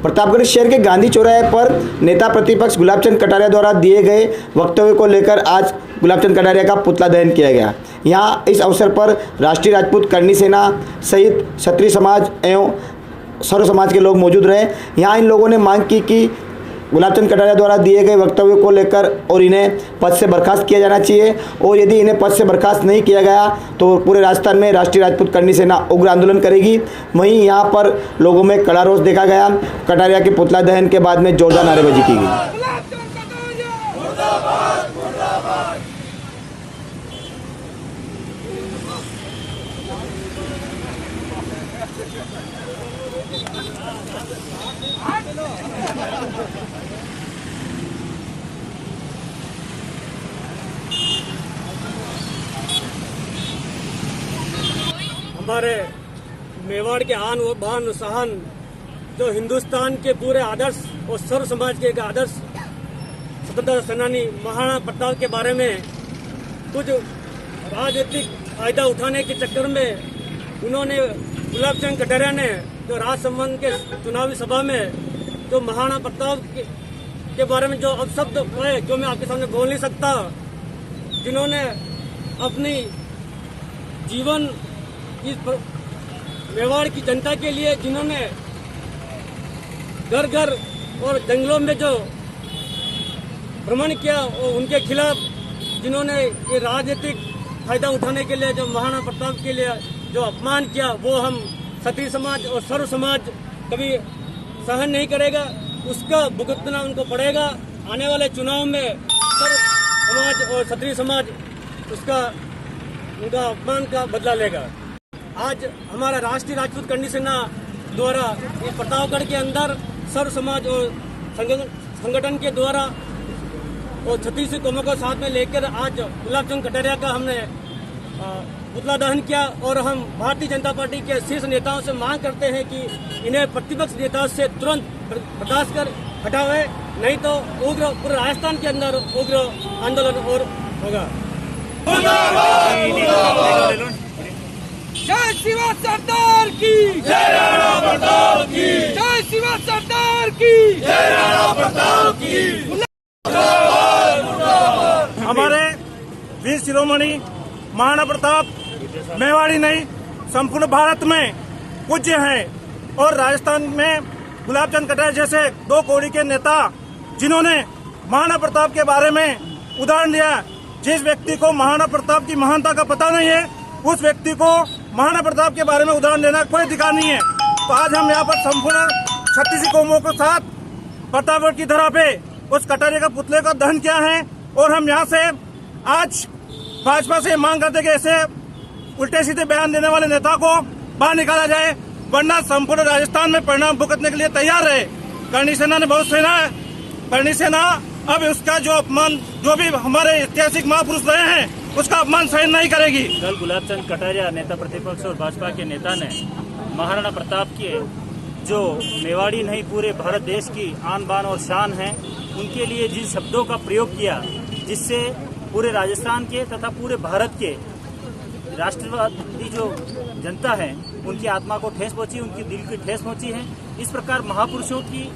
प्रतापगढ़ शहर के गांधी चौराहे पर नेता प्रतिपक्ष गुलाबचंद कटारिया द्वारा दिए गए वक्तव्य को लेकर आज गुलाबचंद कटारिया का पुतला दहन किया गया। यहाँ इस अवसर पर राष्ट्रीय राजपूत करनी सेना सहित क्षत्रिय समाज एवं सर्व समाज के लोग मौजूद रहे। यहाँ इन लोगों ने मांग की कि गुलाबचंद कटारिया द्वारा दिए गए वक्तव्य को लेकर और इन्हें पद से बर्खास्त किया जाना चाहिए, और यदि इन्हें पद से बर्खास्त नहीं किया गया तो पूरे राजस्थान में राष्ट्रीय राजपूत करनी सेना उग्र आंदोलन करेगी। वहीं यहाँ पर लोगों में कड़ा रोष देखा गया। कटारिया के पुतला दहन के बाद में जोरदार नारेबाजी की गई। हमारे मेवाड़ के आन व बान सहन जो हिंदुस्तान के पूरे आदर्श और सर्व समाज के एक आदर्श स्वतंत्रता सेनानी महाराणा प्रताप के बारे में कुछ राजनीतिक फायदा उठाने के चक्कर में उन्होंने गुलाबचंद कटारिया ने जो राजसमंद के चुनावी सभा में जो महाराणा प्रताप के बारे में जो अपशब्द कहे जो मैं आपके सामने बोल नहीं सकता, जिन्होंने अपनी जीवन इस मेवाड़ की जनता के लिए, जिन्होंने घर घर और जंगलों में जो भ्रमण किया और उनके खिलाफ जिन्होंने ये राजनीतिक फायदा उठाने के लिए जो महाराणा प्रताप के लिए जो अपमान किया, वो हम क्षत्रिय समाज और सर्व समाज कभी सहन नहीं करेगा। उसका भुगतना उनको पड़ेगा। आने वाले चुनाव में सर्व समाज और क्षत्रिय समाज उनका अपमान का बदला लेगा। आज हमारा राष्ट्रीय राजपूत करनी सेना द्वारा इस प्रतापगढ़ के अंदर सर्व समाज और संगठन के द्वारा और 36 कौमों को साथ में लेकर आज गुलाबचंद कटारिया का हमने पुतला दहन किया। और हम भारतीय जनता पार्टी के शीर्ष नेताओं से मांग करते हैं कि इन्हें प्रतिपक्ष नेताओं से तुरंत बर्खास्त कर हटावे, नहीं तो उग्र पूरे राजस्थान के अंदर उग्र आंदोलन और होगा। जय शिवा सरदार की, जय राणा प्रताप की, जय शिवा सरदार की, जय राणा प्रताप की। हमारे वीर शिरोमणि महाराणा प्रताप मेवाड़ी नहीं संपूर्ण भारत में पूज्य हैं, और राजस्थान में गुलाबचंद कटारिया जैसे दो कौड़ी के नेता जिन्होंने महाराणा प्रताप के बारे में उदाहरण दिया। जिस व्यक्ति को महाराणा प्रताप की महानता का पता नहीं है, उस व्यक्ति को महाराणा प्रताप के बारे में उदाहरण देना कोई अधिकार नहीं है। तो आज हम यहाँ पर संपूर्ण 36 कौमों के साथ प्रतापगढ़ की धरा पे उस कटारिया का पुतले का दहन किया है, और हम यहाँ से आज भाजपा से मांग करते कि ऐसे उल्टे सीधे बयान देने वाले नेता को बाहर निकाला जाए, वरना संपूर्ण राजस्थान में परिणाम भुगतने के लिए तैयार है। करनी सेना ने बहुत सहना है। करनी सेना अब उसका जो अपमान, जो भी हमारे ऐतिहासिक महापुरुष रहे हैं, उसका अपमान सहन नहीं करेगी। कल गुलाबचंद कटारिया नेता प्रतिपक्ष और भाजपा के नेता ने महाराणा प्रताप के जो मेवाड़ी नहीं पूरे भारत देश की आन बान और शान है, उनके लिए जिन शब्दों का प्रयोग किया, जिससे पूरे राजस्थान के तथा पूरे भारत के राष्ट्रवादी जो जनता है उनकी आत्मा को ठेस पहुंची, उनकी दिल की ठेस पहुंची है। इस प्रकार महापुरुषों की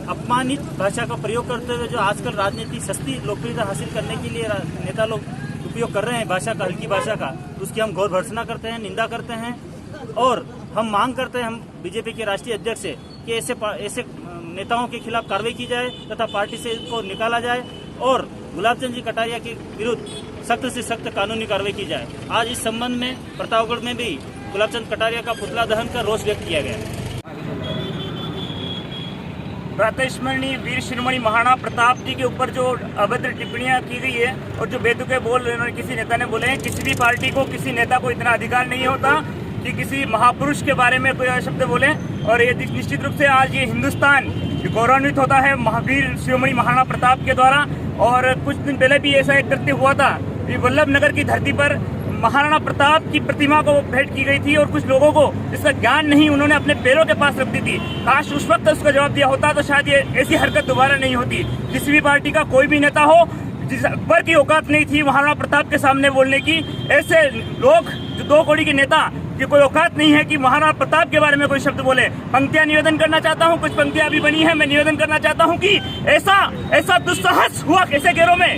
अपमानित भाषा का प्रयोग करते हुए जो आजकल राजनीतिक सस्ती लोकप्रियता हासिल करने के लिए नेता लोग उपयोग कर रहे हैं भाषा का, हल्की भाषा का, उसकी हम घोर भर्त्सना करते हैं, निंदा करते हैं। और हम मांग करते हैं हम बीजेपी के राष्ट्रीय अध्यक्ष से कि ऐसे नेताओं के खिलाफ कार्रवाई की जाए तथा पार्टी से इनको निकाला जाए, और गुलाबचंद जी कटारिया के विरुद्ध सख्त से सख्त कानूनी कार्रवाई की जाए। आज इस संबंध में प्रतापगढ़ में भी गुलाबचंद कटारिया का पुतला दहन कर रोष व्यक्त किया गया। प्रातस्मरणीय वीर शिरोमणि महाराणा प्रताप जी के ऊपर जो अभद्र टिप्पणियां की गई है और जो बेतुके बोल किसी नेता ने बोले हैं, किसी भी पार्टी को, किसी नेता को इतना अधिकार नहीं होता कि किसी महापुरुष के बारे में कोई शब्द बोले। और ये निश्चित रूप से आज ये हिंदुस्तान गौरवान्वित होता है महावीर शिरोमणि महाराणा प्रताप के द्वारा। और कुछ दिन पहले भी ऐसा एक कृत्य हुआ था, वल्लभ नगर की धरती पर महाराणा प्रताप की प्रतिमा को भेंट की गई थी, और कुछ लोगों को इसका ज्ञान नहीं, उन्होंने अपने पैरों के पास रख दी थी। काश उस वक्त उसका जवाब दिया होता तो शायद ये ऐसी हरकत दोबारा नहीं होती। किसी भी पार्टी का कोई भी नेता हो, जिस अकबर की औकात नहीं थी महाराणा प्रताप के सामने बोलने की, ऐसे लोग जो दो कौड़ी के नेता कि कोई औकात नहीं है कि महाराणा प्रताप के बारे में कोई शब्द बोले। पंक्तियां निवेदन करना चाहता हूं, कुछ पंक्तियां अभी बनी है, मैं निवेदन करना चाहता हूं कि ऐसा दुस्साहस हुआ कैसे गैरों में,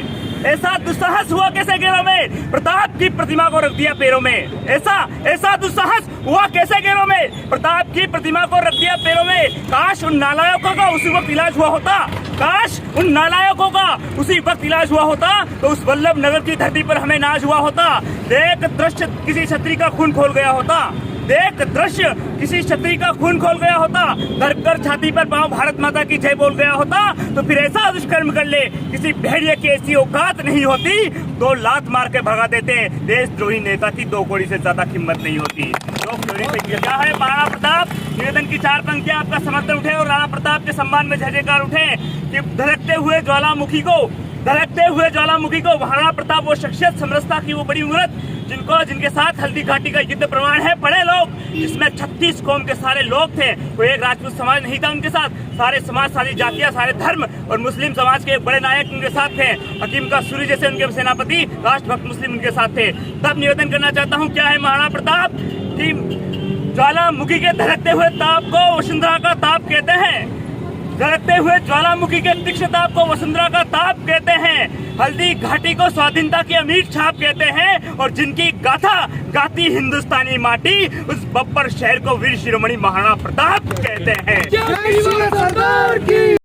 ऐसा दुस्साहस हुआ कैसे गैरों में, प्रताप की प्रतिमा को रख दिया पैरों में। ऐसा दुस्साहस हुआ कैसे गैरों में, प्रताप की प्रतिमा को रख दिया पैरों में। काश उन नालायकों का उसी वक्त इलाज हुआ होता, काश उन नालायकों का उसी वक्त इलाज हुआ होता, तो उस वल्लभ नगर की धरती पर हमें नाज हुआ होता। देख दृश्य किसी क्षत्रिय का खून खोल गया होता, देख दृश्य किसी क्षत्रिय का खून खोल गया होता, गर्भ कर छाती पर पांव भारत माता की जय बोल गया होता, तो फिर ऐसा दुष्कर्म कर ले किसी भेड़िए की ऐसी औकात नहीं होती, 2 लात मार के भगा देते देशद्रोही नेता की 2 कौड़ी से ज्यादा कीमत नहीं होती। क्या है महाराणा प्रताप, निवेदन की 4 पंक्तियां आपका समर्थन उठे और राणा प्रताप के सम्मान में जय जयकार उठे कि धड़कते हुए ज्वालामुखी को महाराणा प्रताप वो शख्सियत समरसता की वो बड़ी उम्रत जिनके साथ हल्दी घाटी का युद्ध प्रमाण है, पढ़े लोग, जिसमें 36 कौम के सारे लोग थे, कोई एक राजपूत समाज नहीं था उनके साथ, सारे समाज, सारी जातियां, सारे धर्म और मुस्लिम समाज के एक बड़े नायक उनके साथ थे, हकीम का सूरी जैसे उनके सेनापति, राष्ट्रभक्त मुस्लिम उनके साथ थे। तब निवेदन करना चाहता हूँ, क्या है महाराणा प्रताप कि ज्वालामुखी के धड़कते हुए ताप को वसुंधरा का ताप कहते हैं, धड़कते हुए ज्वालामुखी के तीक्ष्ण ताप को वसुंधरा का ताप कहते हैं, हल्दी घाटी को स्वाधीनता की अमीर छाप कहते हैं, और जिनकी गाथा गाती हिंदुस्तानी माटी उस बब्बर शहर को वीर शिरोमणि महाराणा प्रताप कहते हैं।